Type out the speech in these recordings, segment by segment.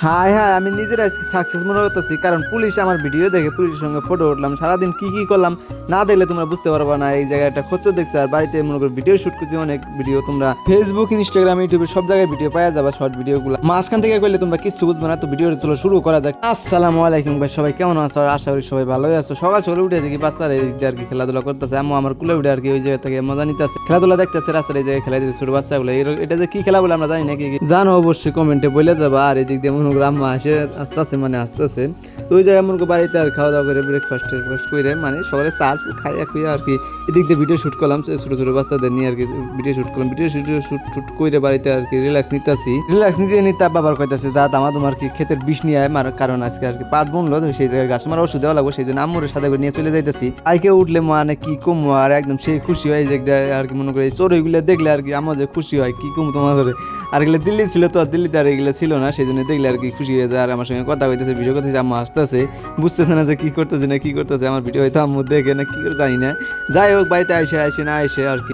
High high আমি নিজের আজকে সাকসেস মনে করতেছি, কারণ পুলিশ আমার ভিডিও দেখে পুলিশের সঙ্গে ফটো উঠলাম। সারাদিন কি কি করলাম না দেখলে তোমরা বুঝতে পারবা না। এই জায়গাটা খোঁজো দেখছে, আর বাড়িতে মনে করো ভিডিও শুট করছি, অনেক ভিডিও তোমরা ফেসবুক, ইনস্টাগ্রাম, ইউটিউবে সব জায়গায় ভিডিও পাওয়া যাবে, শর্ট ভিডিওগুলো। মাঝখান থেকে করলে তোমরা কিছু বুঝবে না। তো ভিডিওটা চলো শুরু করা যাক। আসসালামু আলাইকুম ভাই, সবাই কেমন আছো? আশা করি সবাই ভালোই আছো। সকাল সকালে উঠে দেখি বাচ্চারা এই দিক দিয়ে আর কি খেলাধুলা করতেছে। আম্মু আমার কুলে উঠে আর কি ওই জায়গা থেকে মজা নিতেছে, খেলাধুলা দেখতেছে, রাস্তায় এই জায়গায় খেলা দিতে ছোট বাচ্চাগুলো। এটা যে কি খেলা বলে আমরা জানি না, কি জানো অবশ্যই কমেন্টে বলে যাবা। আর এই দিক দিয়ে মনে করো আম্মা আসে আসতেছে তো ওই জায়গায় মনে বাড়িতে আর খাওয়া দাওয়া করে ব্রেকফাস্ট করে মানে সকালে চা খাই খুঁয়ে আর কি এদিক দিয়ে ভিডিও শ্যুট করলাম, ছোটো ছোটো বাচ্চাদের নিয়ে আর কি ভিডিও শ্যুট করলাম। ভিডিও শ্যুট করে বাড়িতে আর কি রিল্যাক্স নিতে বাবার কইতাছে যা দামা তোমার কি ক্ষেতের বিষ নিয়ে আয় মার, কারণ আজকে আর কি পাট বুনলো তো সেই জায়গায় গাছ মারা ওষুধ দেওয়া লাগবে, সেই জন্য আম্মুর সাথে করে নিয়ে চলে যাইতেছি। আইকে উঠলে মানে কি কমো আর একদম সেই খুশি হয় যে আর কি মনে করে চড়ুইগুলো দেখলে আর কি আমার যে খুশি হয় কি কম তোমার করে। আর এগুলো দিল্লি ছিল তো, দিল্লিতে আর এগুলো ছিল না, সেই জন্য দেখলে আর কি খুশি হয়ে যায়। আর আমার সঙ্গে কথা হইতেছে, ভিডিও করতেছে, আম্মু আসতেছে, বুঝতেছে না যে কি করতেছে না কি করতেছে। আমার ভিডিও হয়তো আম্মু দেখে না কি করে জানি না। যাই হোক বাড়িতে আসে না এসে আর কি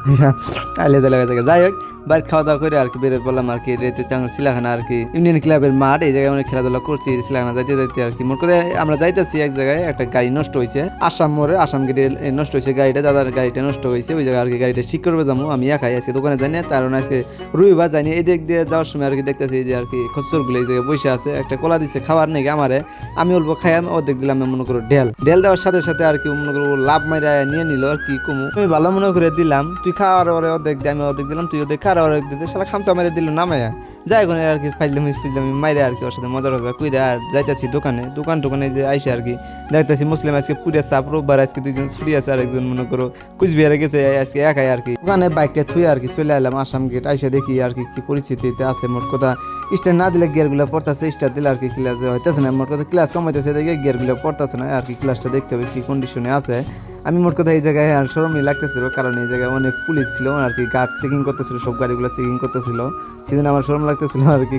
আইলে থাকে। যাই হোক বাড়িতে খাওয়া দাওয়া করে আর কি বেরো বললাম আর কি রেতে চাঙ্গুর চিলাখানা আর কি ইউনিয়ন ক্লাবের মাঠ, এই জায়গায় অনেক খেলাধুলা করছি। চিলাখানা যাইতে আর কি মোট কথা আমরা যাইতেছি এক জায়গায় একটা গাড়ি নষ্ট হয়েছে, আসাম মোড়ে আসাম গেটে নষ্ট হয়েছে গাড়িটা, দাদার গাড়িটা নষ্ট হয়েছে। ওই জায়গায় আর কি গাড়িটা ঠিক করবে যাবো, আমি একাই আজকে দোকানে যাই না, কারণ আজকে রবিবার যাইনি। এই দিক দিয়ে যাওয়ার সময় আর কি দেখতেছি যে আর কি খসরগুলো এই জায়গায় বসে আছে, একটা কলা দিচ্ছে খাবার নাকি আমারে, আমি অল্প খাই, আমি অর্ধেক দিলাম মনে করো ঢেল দেওয়ার সাথে সাথে আর কি মনে করো লাভ মাইরা নিয়ে নিল আর কি কমু, আমি ভালো মনে করে দিলাম, তুই খাওয়ার পরে অর্ধেক দিয়ে আমি অর্ধেক দিলাম, তুই ওদের খাওয়ার অর্ধেক দিতে শালা খামচা মেরে দিল না মায়া। যাই কোন আর কি ফাইলাম মাইরে আর কি ওর সাথে মজা কইরা আর যাইতেছি দোকানে যে আইসে আর কি দেখতেছি মুসলিম আজকে পুরে চাপ, রোববার আজকে দুইজন ছুটি আছে, আর একজন মনে করো কুচবিহারে গেছে আজকে একাই আর কি। ওখানে বাইকটা থুয়ে আর কি চলে এলাম আসাম গেট, আইসে দেখি আর কি পরিস্থিতিতে আছে। মোট কথা স্টার না দিলে গিয়ারগুলো পড়তেছে, স্টার দিলে আর কি ক্লাস হইতেছে না, মোট কথা ক্লাস কম হইতেছে দেখে গিয়ারগুলো পড়তেছে না আর কি, ক্লাসটা দেখতে হবে কি কন্ডিশনে আছে। আমি মোট কথা এই জায়গায় আর শরমই লাগতেছিল, কারণ এই জায়গায় অনেক পুলিশ ছিল আর কি, গার্ড চেকিং করতেছিল, সব গাড়িগুলো চেকিং করতেছিল, সেদিন আমার শরম লাগতেছিল আর কি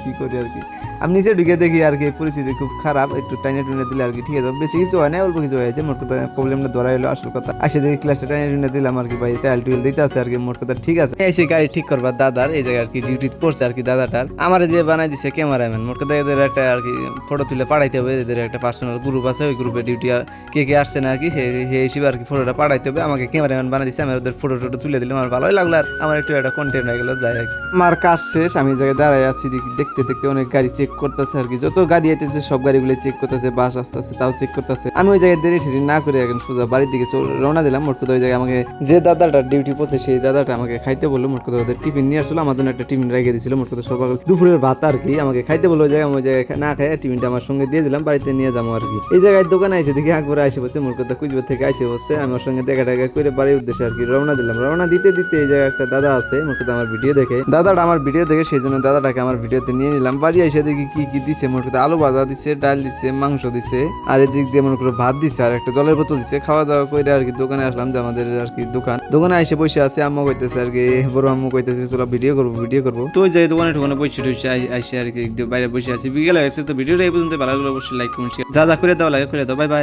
কি করি আর কি। আমি নিচে ঢুকে দেখি আর কি পরিস্থিতি খুব খারাপ, একটু টাইনে টুনে দিলে আর কি ঠিক আছে, বেশি কিছু হয় না, অল্প কিছু হয়েছে। মোট কথা প্রবলেমটা ধরা এলো আসল কথা। আসে দেখি ক্লাসটা টাইনে টুনে দিলাম আর কি, ভাই টাইল টুইল দিতে আছে আর কি, মোট কথা ঠিক আছে। এসে গাড়ি ঠিক করবার দাদার এই জায়গায় আর কি ডিউটি পড়ছে আর কি, দাদাটার আমার যে বানাই দিচ্ছে ক্যামেরাম্যান। মোট কথা এদের একটা আর কি ফটো তুলে পাঠাইতে হবে, এদের একটা পার্সোনাল গ্রুপ আছে, ওই গ্রুপে ডিউটি কে আসছে না আর কি সেই হিসেবে আর কি ফটোটা পাঠাইতে হবে। আমাকে ক্যামেরাম্যান বানাই দিচ্ছে, আমি ওদের ফটো তুলে দিলাম, আমার ভালোই লাগলো, আর আমার একটু একটা কন্টেন্ট হয়ে গেলো। যাই হোক আমার কাজ শেষ, আমি জায়গায় দাঁড়াই আছি দেখতে অনেক গাড়ি চেক করতেছে আর কি, যত গাড়ি আইতেছে সব গাড়িগুলো চেক করতেছে, বাস আসতেছে তাও চেক করতেছে। আমি ওই জায়গায় দেরি ঠেরি না করে এখন সোজা বাড়ির দিকে রওনা দিলাম। মোট কথা ওই জায়গায় আমাকে যে দাদাটা ডিউটি পড়ছে সেই দাদাটা আমাকে খাইতে বললো, মোট কথা ওদের টিফিন নিয়ে আসলো, আমার জন্য একটা টিফিন রেখে দিয়েছিল। মোট কথা সকাল দুপুরের ভাত আর কি আমাকে খাইতে বললো, ওই জায়গায় না খাই টিফিনটা আমার সঙ্গে দিয়ে দিলাম, বাড়িতে নিয়ে যাবো আর কি। এই জায়গায় দোকানে এসে দেখি একবারে আসে বসে, মোট কথা কুচবিহার থেকে আসে বসছে, আমার সঙ্গে দেখা করে বাড়ির উদ্দেশ্যে আর কি রওনা দিলাম। রওনা দিতে এই জায়গায় একটা দাদা আছে, মোট কথা আমার ভিডিও দেখে দাদাটা আমার ভিডিও দেখে, সেই জন্য দাদাটাকে আমার ভিডিওতে নিয়ে নিলাম। বাড়ি এসে দেখি কি দিচ্ছে, মোট কথা আলু ভাজা দিচ্ছে, ডাল দিচ্ছে, মাংস দিচ্ছে, আর এদিক দিয়ে মনে করো ভাত দিচ্ছে, আর একটা জলের বোতল দিচ্ছে। খাওয়া দাওয়া করে আর কি দোকানে আসলাম, যে আমাদের আর কি দোকানে এসে বসে আছে। আম্মু কইতেছে আর কি, বড় আম্মু কইতেছে চলো ভিডিও করবো। তো ওই জায়গায় দোকানে বসে আইসে আর কি বাইরে বসে আছি, বিকেল হয়েছে। তো ভিডিওটা এই পর্যন্ত ভালো লাগলে অবশ্যই লাইক কমেন্ট যা করে দেওয়া লাগে করে দাও। Bye bye.